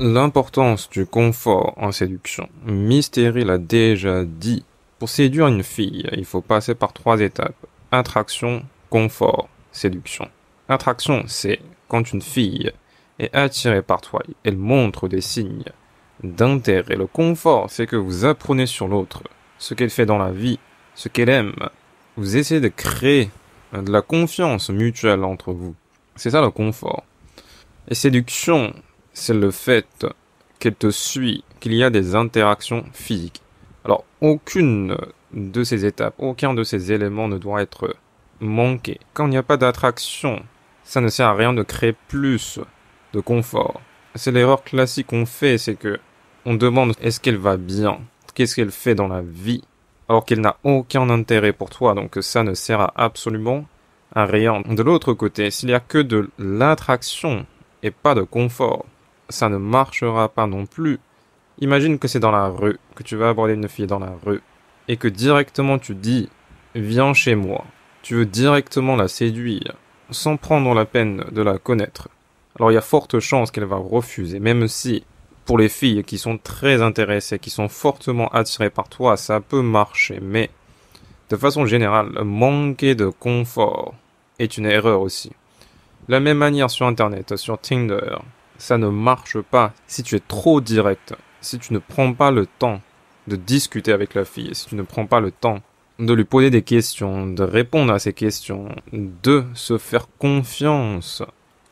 L'importance du confort en séduction. Mystery l'a déjà dit. Pour séduire une fille, il faut passer par 3 étapes. Attraction, confort, séduction. Attraction, c'est quand une fille est attirée par toi, elle montre des signes d'intérêt. Le confort, c'est que vous apprenez sur l'autre, ce qu'elle fait dans la vie, ce qu'elle aime. Vous essayez de créer de la confiance mutuelle entre vous. C'est ça le confort. Et séduction, c'est le fait qu'elle te suit, qu'il y a des interactions physiques. Alors, aucune de ces étapes, aucun de ces éléments ne doit être manqué. Quand il n'y a pas d'attraction, ça ne sert à rien de créer plus de confort. C'est l'erreur classique qu'on fait, c'est que on demande est-ce qu'elle va bien, qu'est-ce qu'elle fait dans la vie, alors qu'elle n'a aucun intérêt pour toi, donc ça ne sert à absolument à rien. De l'autre côté, s'il n'y a que de l'attraction et pas de confort, ça ne marchera pas non plus. Imagine que c'est dans la rue, que tu vas aborder une fille dans la rue, et que directement tu dis « Viens chez moi ». Tu veux directement la séduire, sans prendre la peine de la connaître. Alors il y a forte chance qu'elle va refuser, même si, pour les filles qui sont très intéressées, qui sont fortement attirées par toi, ça peut marcher, mais de façon générale, manquer de confort est une erreur aussi. De la même manière sur Internet, sur Tinder, ça ne marche pas si tu es trop direct, si tu ne prends pas le temps de discuter avec la fille, si tu ne prends pas le temps de lui poser des questions, de répondre à ses questions, de se faire confiance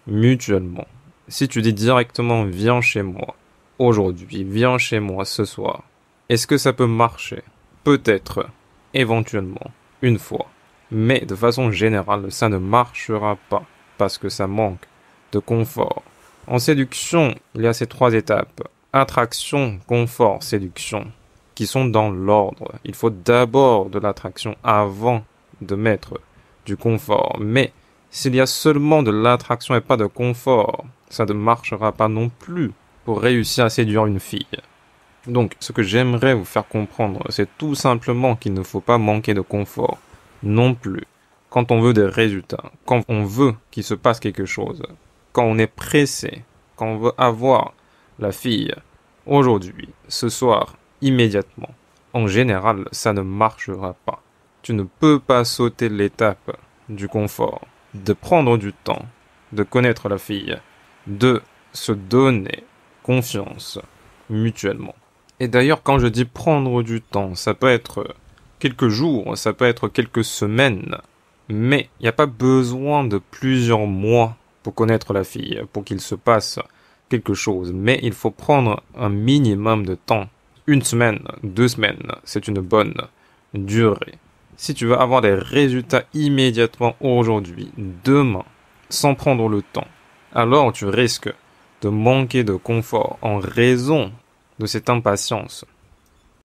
mutuellement. Si tu dis directement « viens chez moi aujourd'hui, viens chez moi ce soir », est-ce que ça peut marcher? Peut-être, éventuellement, une fois. Mais de façon générale, ça ne marchera pas parce que ça manque de confort. En séduction, il y a ces 3 étapes. Attraction, confort, séduction, qui sont dans l'ordre. Il faut d'abord de l'attraction avant de mettre du confort. Mais s'il y a seulement de l'attraction et pas de confort, ça ne marchera pas non plus pour réussir à séduire une fille. Donc, ce que j'aimerais vous faire comprendre, c'est tout simplement qu'il ne faut pas manquer de confort non plus. Quand on veut des résultats, quand on veut qu'il se passe quelque chose, quand on est pressé, quand on veut avoir la fille aujourd'hui, ce soir, immédiatement, en général, ça ne marchera pas. Tu ne peux pas sauter l'étape du confort, de prendre du temps, de connaître la fille, de se donner confiance mutuellement. Et d'ailleurs, quand je dis prendre du temps, ça peut être quelques jours, ça peut être quelques semaines, mais il n'y a pas besoin de plusieurs mois pour connaître la fille, pour qu'il se passe quelque chose. Mais il faut prendre un minimum de temps. 1 semaine, 2 semaines, c'est une bonne durée. Si tu veux avoir des résultats immédiatement aujourd'hui, demain, sans prendre le temps, alors tu risques de manquer de confort en raison de cette impatience.